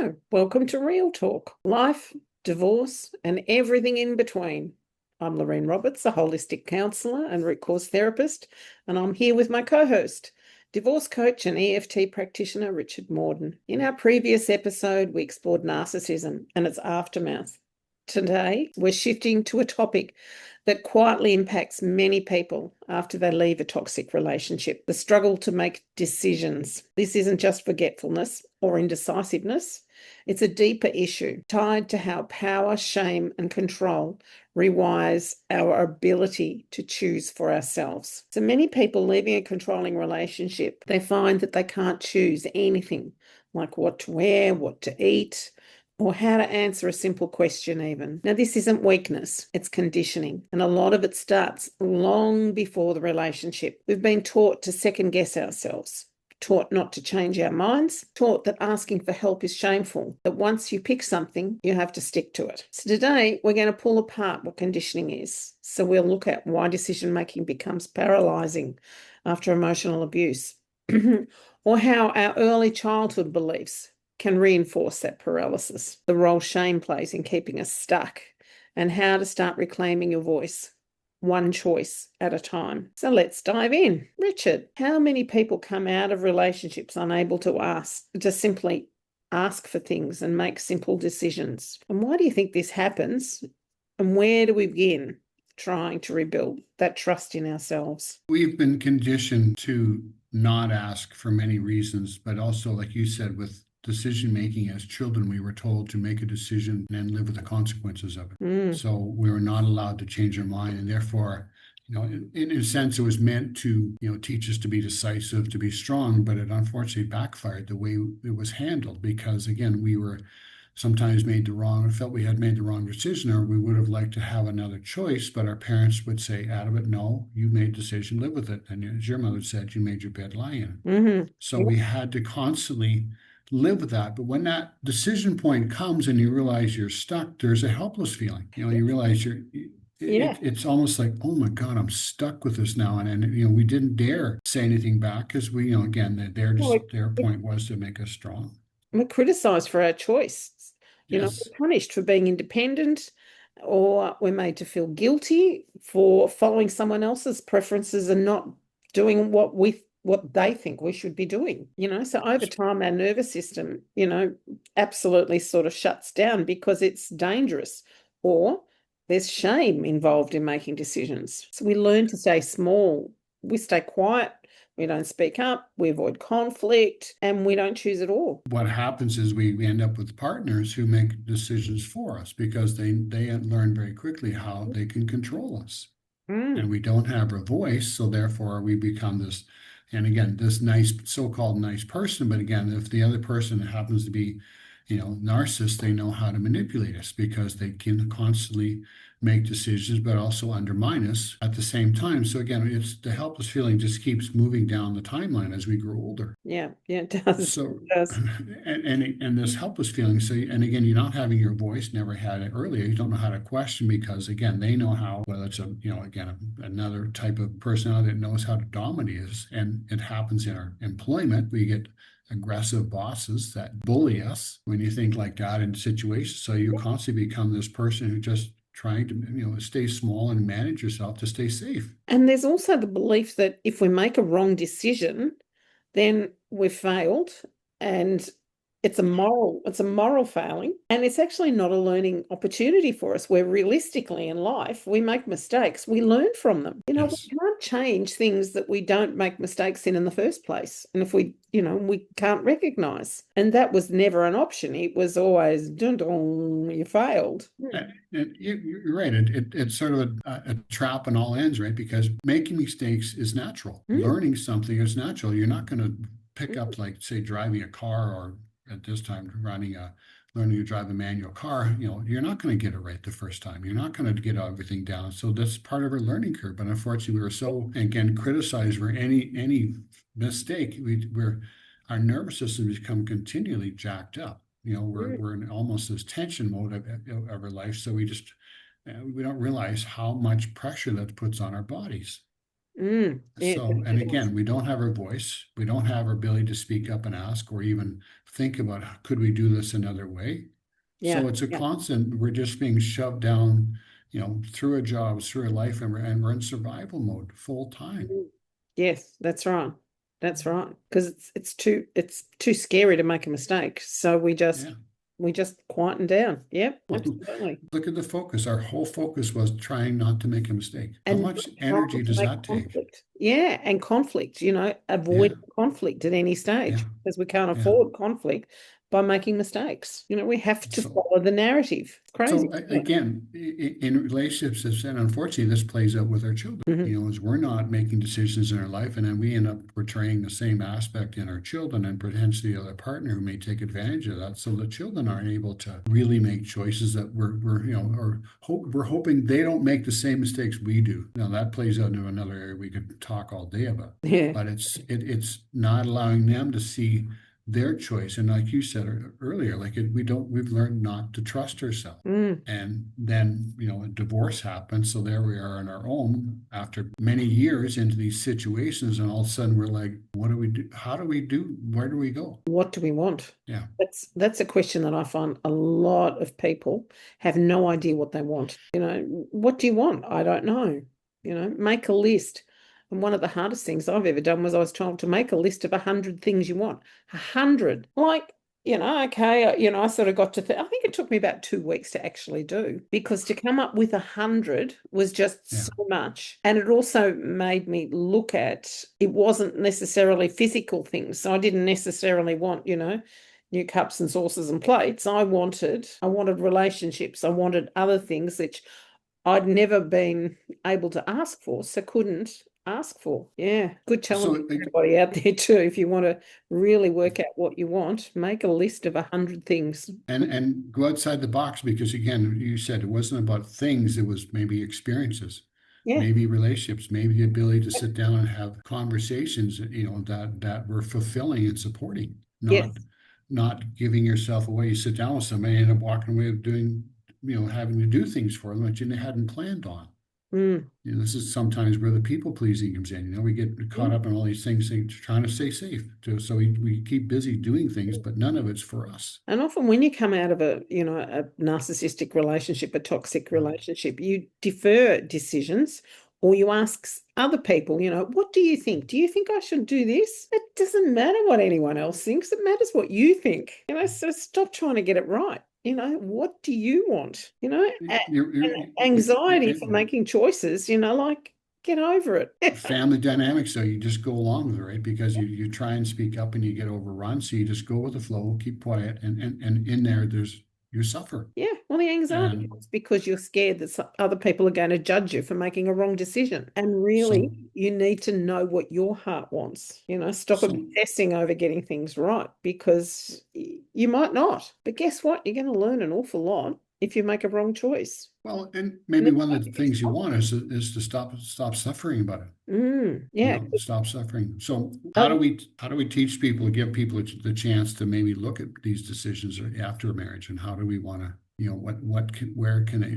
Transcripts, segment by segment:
Hello, welcome to Real Talk, life, divorce, and everything in between. I'm Lorene Roberts, a holistic counsellor and root cause therapist, and I'm here with my co-host, divorce coach and EFT practitioner Richard Morden. In our previous episode, we explored narcissism and its aftermath. Today, we're shifting to a topic that quietly impacts many people after they leave a toxic relationship, the struggle to make decisions. This isn't just forgetfulness or indecisiveness. It's a deeper issue tied to how power, shame, and control rewires our ability to choose for ourselves. So many people leaving a controlling relationship, they find that they can't choose anything, like what to wear, what to eat, or how to answer a simple question even. Now, this isn't weakness, it's conditioning. And a lot of it starts long before the relationship. We've been taught to second guess ourselves, taught not to change our minds, taught that asking for help is shameful, that once you pick something, you have to stick to it. So today, we're going to pull apart what conditioning is. So we'll look at why decision-making becomes paralyzing after emotional abuse, or how our early childhood beliefs can reinforce that paralysis, the role shame plays in keeping us stuck, and how to start reclaiming your voice, one choice at a time. So let's dive in. Richard, how many people come out of relationships unable to simply ask for things and make simple decisions? And why do you think this happens? And where do we begin trying to rebuild that trust in ourselves? We've been conditioned to not ask for many reasons, but also, like you said, with decision-making as children, we were told to make a decision and then live with the consequences of it. So we were not allowed to change our mind, and therefore, in a sense, it was meant to, teach us to be decisive, to be strong, but it unfortunately backfired the way it was handled, because again, we were sometimes felt we had made the wrong decision, or we would have liked to have another choice, but our parents would say out of it, no, you made a decision, live with it. And as your mother said, you made your bed, lie in it. So we had to constantly live with that. But when that decision point comes and you realize you're stuck, there's a helpless feeling. You realize it's almost like, oh my God, I'm stuck with this now. And we didn't dare say anything back because again, their point was to make us strong. We're criticised for our choice. Yes. We're punished for being independent, or we're made to feel guilty for following someone else's preferences and not doing what they think we should be doing. So over time, our nervous system, absolutely sort of shuts down because it's dangerous, or there's shame involved in making decisions. So we learn to stay small. We stay quiet. We don't speak up, we avoid conflict, and we don't choose at all. What happens is we end up with partners who make decisions for us because they learn very quickly how they can control us. And we don't have a voice, so therefore we become this, and again, this nice, so-called nice person, but again, if the other person happens to be, narcissist, they know how to manipulate us because they can constantly make decisions, but also undermine us at the same time. So again, it's the helpless feeling just keeps moving down the timeline as we grow older. Yeah, it does. So, it does. and this helpless feeling. So, and again, you're not having your voice, never had it earlier. You don't know how to question because again, they know how, whether it's another type of personality that knows how to dominate us. And it happens in our employment. We get aggressive bosses that bully us when you think like that in situations. So you constantly become this person who just trying to stay small and manage yourself to stay safe. And there's also the belief that if we make a wrong decision, then we've failed, and it's a moral failing, and it's actually not a learning opportunity for us, where realistically in life we make mistakes, we learn from them. Yes. We can't change things that we don't make mistakes in the first place, and if we can't recognize, and that was never an option. It was always dun dun, you failed. And you're right. It's sort of a trap on all ends, right? Because making mistakes is natural. Learning something is natural. You're not going to pick up, like, say, driving a car, or at this time learning to drive a manual car. You're not going to get it right the first time. You're not going to get everything down. So that's part of our learning curve. But unfortunately, we were so, again, criticized for any mistake. Our nervous system become continually jacked up. We're in almost this tension mode of our life. So we don't realize how much pressure that puts on our bodies. Yeah, So, and again, we don't have our voice. We don't have our ability to speak up and ask or even think about could we do this another way? yeah, So it's a yeah. constant, we're just being shoved down, through our jobs, through our life, and we're in survival mode full time. Mm. Yes, that's right. That's right. Because it's too scary to make a mistake. So Yeah. we just quieten down. Yep, absolutely. Look at the focus. Our whole focus was trying not to make a mistake. How And much trying energy to does make that take? conflict. Yeah, and conflict, Yeah, avoid conflict at any yeah, stage because we can't yeah. afford conflict by making mistakes. We have to So, follow the narrative. It's crazy, isn't it? again, in relationships, and unfortunately, this plays out with our children. Mhm. As we're not making decisions in our life, and then we end up portraying the same aspect in our children and potentially the other partner who may take advantage of that. So the children aren't able to really make choices that we're hoping they don't make the same mistakes we do. Now that plays out into another area we could talk all day about. Yeah. But it's not allowing them to see their choice. And like you said earlier, we've learned not to trust ourselves. Mm. And then, a divorce happens. So there we are on our own after many years into these situations. And all of a sudden we're like, what do we do? How do we do? Where do we go? What do we want? Yeah. That's a question that I find a lot of people have no idea what they want. What do you want? I don't know. Make a list. And one of the hardest things I've ever done was I was told to make a list of 100 things you want. 100. Like, okay, I sort of got to I think it took me about 2 weeks to actually do because to come up with 100 was just Yeah. so much. And it also made me look at it wasn't necessarily physical things. So I didn't necessarily want, new cups and saucers and plates. I wanted relationships. I wanted other things which I'd never been able to ask for, so couldn't ask for. Yeah, good challenge So for everybody out there too. If you want to really work out what you want, make a list of 100 things. and go outside the box because again, you said it wasn't about things, it was maybe experiences, Yeah. maybe relationships, maybe the ability to sit down and have conversations, that were fulfilling and supporting, Yes. not giving yourself away. You sit down with somebody and end up walking away of doing, having to do things for them that you hadn't planned on. Mm. This is sometimes where the people pleasing comes in. We get caught up in all these things, trying to stay safe. So we keep busy doing things, but none of it's for us. And often when you come out of a narcissistic relationship, a toxic relationship, you defer decisions or you ask other people, what do you think? Do you think I should do this? It doesn't matter what anyone else thinks. It matters what you think. So stop trying to get it right. What do you want? And anxiety for making choices, like get over it. Family dynamics, so you just go along with it, right? Because you try and speak up and you get overrun. So you just go with the flow, keep quiet, and in there, you suffer. Yeah, well, the anxiety And comes because you're scared that other people are going to judge you for making a wrong decision. And really, so you need to know what your heart wants. Stop so obsessing over getting things right because you might not. But guess what? You're going to learn an awful lot if you make a wrong choice. well, and And maybe it's one like of the if you things you stop. want is to stop suffering about it. Yeah. Stop suffering. So how do Oh, we teach people, give people the chance to maybe look at these decisions after marriage, and how do we want to,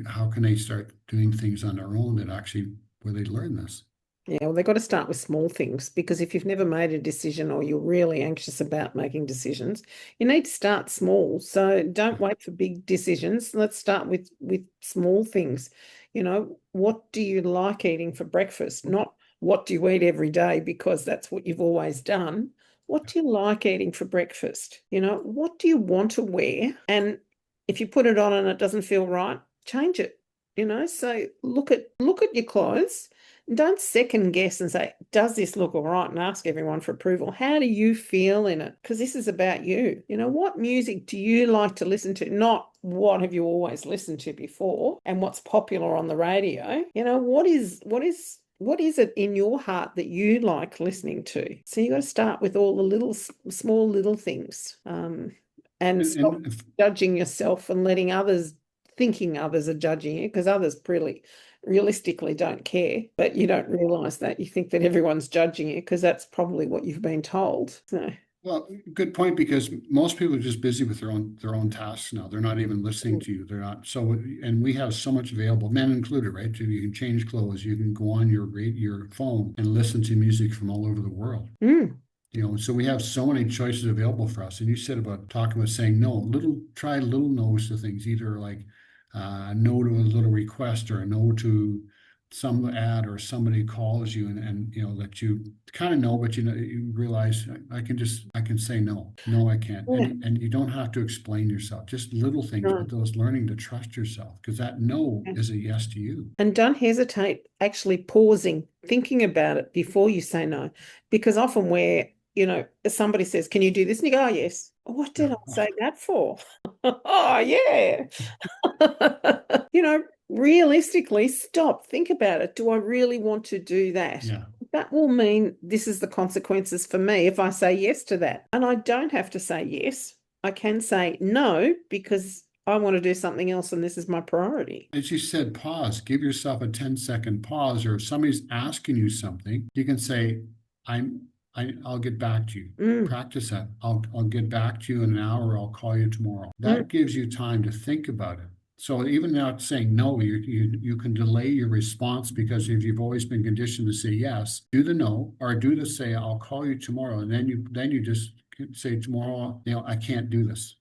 how can they start doing things on their own that actually where they learn this? yeah, well, they've got to start with small things because if you've never made a decision or you're really anxious about making decisions, you need to start small. So don't wait for big decisions. Let's start with small things. What do you like eating for breakfast? Not what do you eat every day because that's what you've always done. What do you like eating for breakfast? What do you want to wear? And if you put it on and it doesn't feel right, change it. So look at your clothes. Don't second guess and say, does this look all right? And ask everyone for approval. How do you feel in it? Because this is about you. What music do you like to listen to? Not what have you always listened to before and what's popular on the radio. What is it in your heart that you like listening to? So you got to start with all the small little things, and stop And judging yourself and thinking others are judging you because others really realistically don't care, but you don't realize that. You think that everyone's judging you because that's probably what you've been told. So Well, good point, because most people are just busy with their own tasks now. They're not even listening to you. They're not. So, and we have so much available, men included, right? So you can change clothes, you can go on your phone and listen to music from all over the world. Mm. So we have so many choices available for us. And you said about talking about saying no, try little no's to things, either like no to a little request, or a no to some ad, or somebody calls you and that you kind of know, but you realize I can say no. No, I can't. Yeah. And you don't have to explain yourself, just little things, but those learning to trust yourself, because that no is a yes to you. And don't hesitate actually pausing, thinking about it before you say no. Because often somebody says, can you do this? And you go, oh, yes. What did I say that for? Oh, yeah. Realistically, stop, think about it. Do I really want to do that? Yeah. That will mean this is the consequences for me if I say yes to that. And I don't have to say yes. I can say no because I want to do something else and this is my priority. As you said, pause, give yourself a 10-second pause, or if somebody's asking you something, you can say, I'll get back to you. Practice that. I'll get back to you in an hour. I'll call you tomorrow. That gives you time to think about it. So even not saying no, you can delay your response, because if you've always been conditioned to say yes, do the no, or do the say I'll call you tomorrow, and then you just say tomorrow, I can't do this.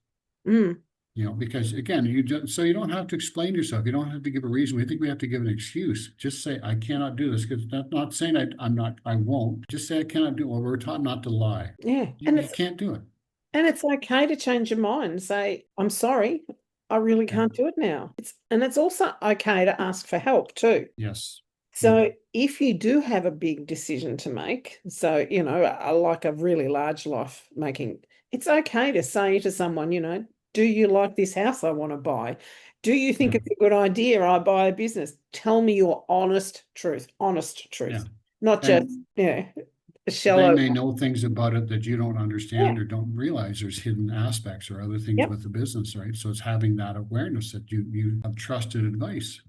Because again, you don't have to explain yourself. You don't have to give a reason. We think we have to give an excuse. Just say, I cannot do this, because that's not saying I won't. Just say I cannot do it. Well, we're taught not to lie. Yeah. You can't do it. And it's okay to change your mind and say, I'm sorry, I really can't do it now. It's also okay to ask for help too. Yes. So if you do have a big decision to make, like a really large life making, it's okay to say to someone, do you like this house I want to buy? Do you think it's a good idea I buy a business? Tell me your honest truth. Yeah. Not just, shallow. They may know things about it that you don't understand or don't realize. There's hidden aspects or other things with the business, right? So it's having that awareness that you have trusted advice.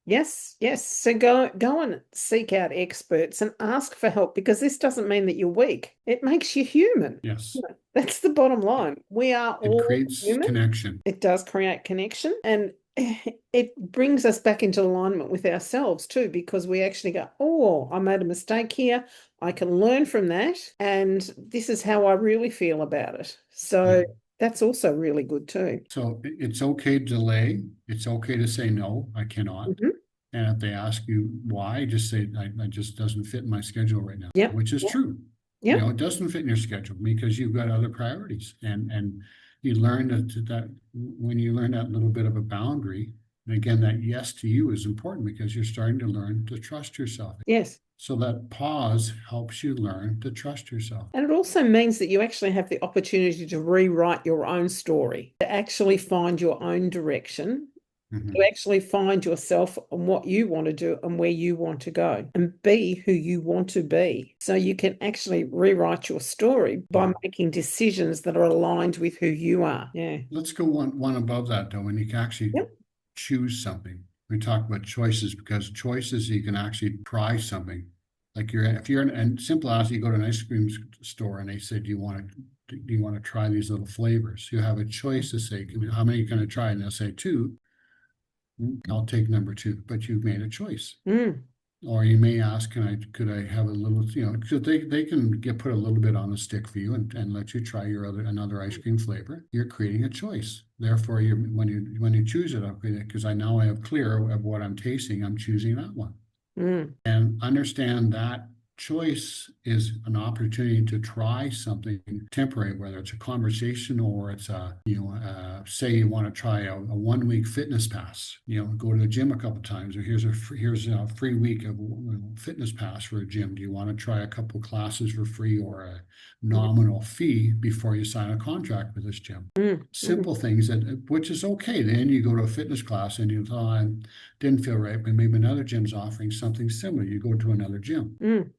Yes. So go and seek out experts and ask for help, because this doesn't mean that you're weak. It makes you human. Yes. That's the bottom line. We are all It creates human. connection. It does create connection, and it brings us back into alignment with ourselves too, because we actually go, oh, I made a mistake here. I can learn from that, and this is how I really feel about it. So that's also really good too. So it's okay to delay. It's okay to say no, I cannot. And if they ask you why, just say, I just doesn't fit in my schedule right now, which is true. It doesn't fit in your schedule because you've got other priorities. And you learn that when you learn that little bit of a boundary, and again, that yes to you is important, because you're starting to learn to trust yourself. Yes. So that pause helps you learn to trust yourself. And it also means that you actually have the opportunity to rewrite your own story, to actually find your own direction, to actually find yourself and what you want to do and where you want to go, and be who you want to be. So you can actually rewrite your story by making decisions that are aligned with who you are. Yeah. Let's go one above that, though, and you can actually choose something. We talk about choices, because choices, you can actually try something. Like if you're and simple as you go to an ice cream store and they said, do you want to try these little flavors? You have a choice to say, how many can I try? And they'll say 2. I'll take number 2, but you've made a choice. Or you may ask, could I have a little, because they can put a little bit on the stick for you and let you try another ice cream flavor. You're creating a choice. Therefore, when you choose it, because I have clear of what I'm tasting, I'm choosing that one. And understand that choice is an opportunity to try something temporary, whether it's a conversation or it's say you want to try a 1-week fitness pass, go to the gym a couple of times, or here's a free week of fitness pass for a gym. Do you want to try a couple classes for free or a nominal fee before you sign a contract with this gym? Simple things which is okay. Then you go to a fitness class and you thought, I didn't feel right, but maybe another gym's offering something similar. You go to another gym.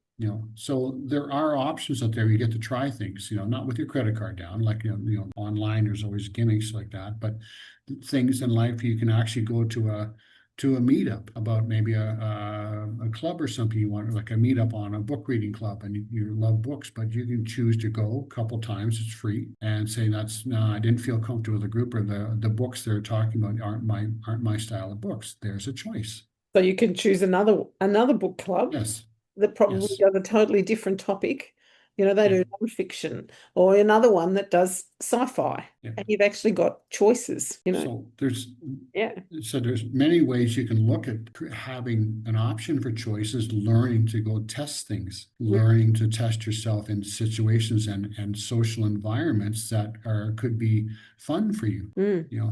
So there are options out there. You get to try things, not with your credit card down, like, online, there's always gimmicks like that, but things in life, you can actually go to to a meetup about maybe a club or something you want, like a meetup on a book reading club, and you love books, but you can choose to go a couple times, it's free, and say no, I didn't feel comfortable with the group, or the books they're talking about aren't my style of books. There's a choice. So you can choose another book club. Yes. That probably does a totally different topic. They do nonfiction, or another one that does sci-fi, and you've actually got choices. So there's many ways you can look at having an option for choices, learning to go test things, learning to test yourself in situations and social environments that could be fun for you.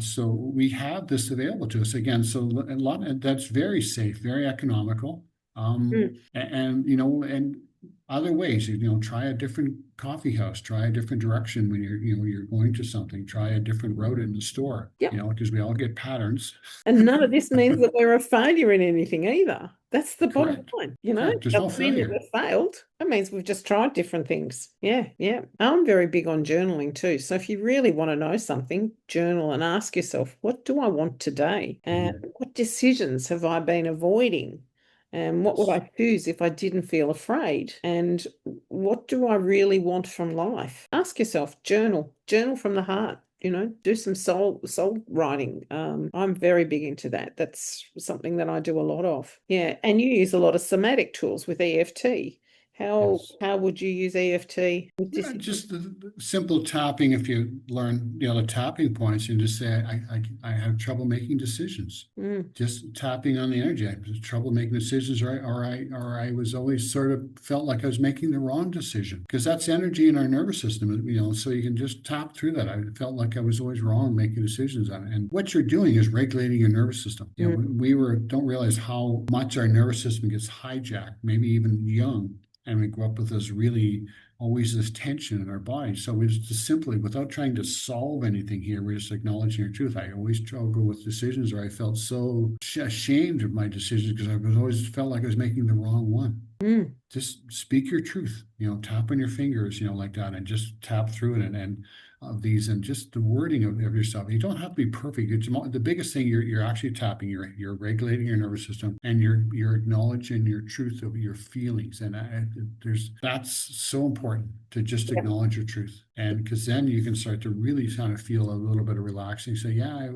So we have this available to us again. So a lot, and that's very safe, very economical. And other ways, try a different coffee house, try a different direction when you're going to something, try a different route in the store, because we all get patterns. And none of this means that we're a failure in anything either. That's the bottom line, There's no failure. That we've failed. That means we've just tried different things. Yeah. I'm very big on journaling too. So if you really want to know something, journal and ask yourself, what do I want today? And what decisions have I been avoiding? And what would I choose if I didn't feel afraid? And what do I really want from life? Ask yourself, journal from the heart. Do some soul writing. I'm very big into that. That's something that I do a lot of. Yeah, and you use a lot of somatic tools with EFT. How would you use EFT? Just the simple tapping. If you learn the tapping points, and just say, I have trouble making decisions. Just tapping on the energy. I have trouble making decisions, or I was always sort of felt like I was making the wrong decision, because that's energy in our nervous system. So you can just tap through that. I felt like I was always wrong making decisions on it. And what you're doing is regulating your nervous system. We don't realize how much our nervous system gets hijacked, maybe even young. And we grew up with always this tension in our body. So we just simply, without trying to solve anything here, we're just acknowledging our truth. I always struggle with decisions, or I felt so ashamed of my decisions because I always felt like I was making the wrong one. Just speak your truth, tap on your fingers, like that, and just tap through it and these, and just the wording of yourself. You don't have to be perfect. It's the biggest thing. You're actually tapping. You're regulating your nervous system, and you're acknowledging your truth of your feelings. And that's so important to just acknowledge your truth, and because then you can start to really kind of feel a little bit of relaxing. Say, I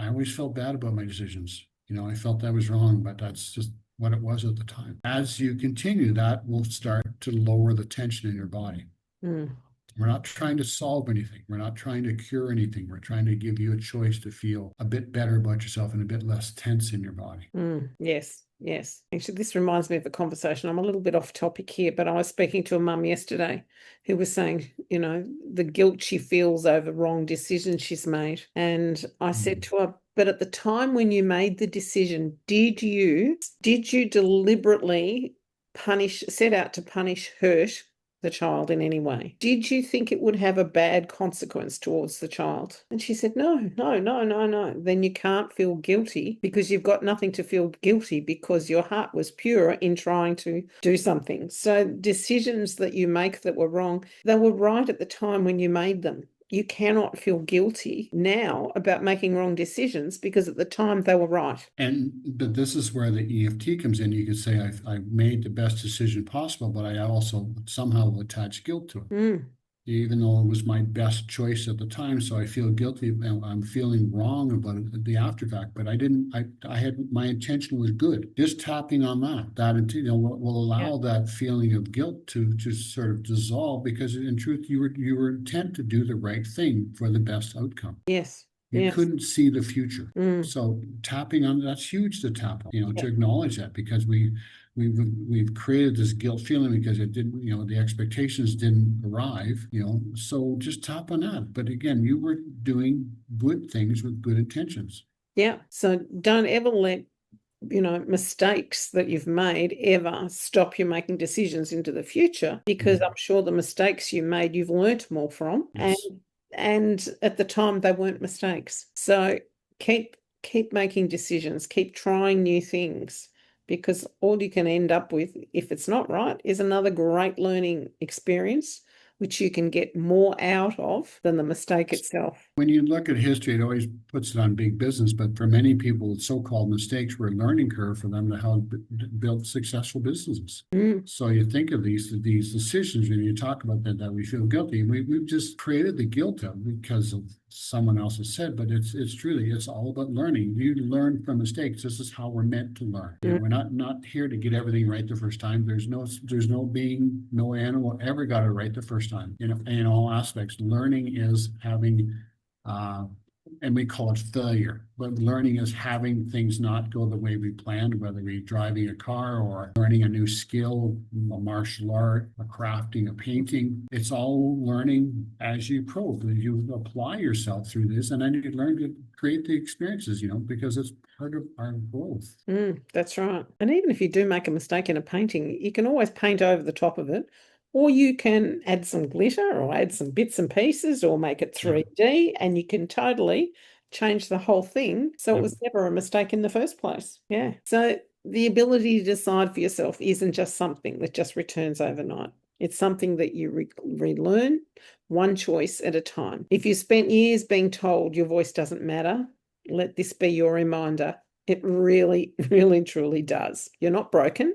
always felt bad about my decisions. I felt I was wrong, but that's just what it was at the time. As you continue, that will start to lower the tension in your body. We're not trying to solve anything. We're not trying to cure anything. We're trying to give you a choice to feel a bit better about yourself and a bit less tense in your body. Yes. Actually, this reminds me of a conversation. I'm a little bit off topic here, but I was speaking to a mum yesterday who was saying, the guilt she feels over wrong decisions she's made. And I said to her, but at the time when you made the decision, did you deliberately set out to hurt the child in any way? Did you think it would have a bad consequence towards the child? And she said, no. Then you can't feel guilty, because you've got nothing to feel guilty, because your heart was pure in trying to do something. So decisions that you make that were wrong, they were right at the time when you made them. You cannot feel guilty now about making wrong decisions, because at the time they were right. But this is where the EFT comes in. You could say, I made the best decision possible, but I also somehow will attach guilt to it. Even though it was my best choice at the time. So I feel guilty. I'm feeling wrong about it at the after fact, but my intention was good. Just tapping on that will allow that feeling of guilt to sort of dissolve, because in truth, you were intent to do the right thing for the best outcome. Yes. You couldn't see the future. So tapping on, that's huge to tap on, to acknowledge that, because we've created this guilt feeling because it didn't, the expectations didn't arrive, so just tap on that. But again, you were doing good things with good intentions. Yeah. So don't ever let mistakes that you've made ever stop you making decisions into the future, because I'm sure the mistakes you made, you've learnt more from. Yes. And at the time they weren't mistakes. So keep making decisions, keep trying new things, because all you can end up with, if it's not right, is another great learning experience which you can get more out of than the mistake itself. When you look at history, it always puts it on big business, but for many people, so-called mistakes were a learning curve for them to help build successful businesses. So you think of these decisions when you talk about that we feel guilty. We've just created the guilt of because of someone else has said, but it's all about learning. You learn from mistakes. This is how we're meant to learn. You know, we're not here to get everything right the first time. There's no animal ever got it right the first time. You know, in all aspects, learning is having and we call it failure, but learning is having things not go the way we planned, whether we're driving a car or learning a new skill, a martial art, a crafting, a painting. It's all learning as you probe. You apply yourself through this, and then you learn to create the experiences, you know, because it's part of our growth. That's right. And even if you do make a mistake in a painting, you can always paint over the top of it. Or you can add some glitter or add some bits and pieces or make it 3D, and you can totally change the whole thing so it was never a mistake in the first place. Yeah. So the ability to decide for yourself isn't just something that just returns overnight. It's something that you relearn one choice at a time. If you spent years being told your voice doesn't matter, let this be your reminder. It really, really, truly does. You're not broken.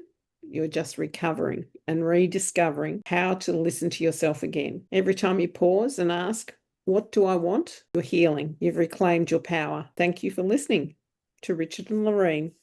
You're just recovering and rediscovering how to listen to yourself again. Every time you pause and ask, what do I want? You're healing. You've reclaimed your power. Thank you for listening to Richard and Lorene.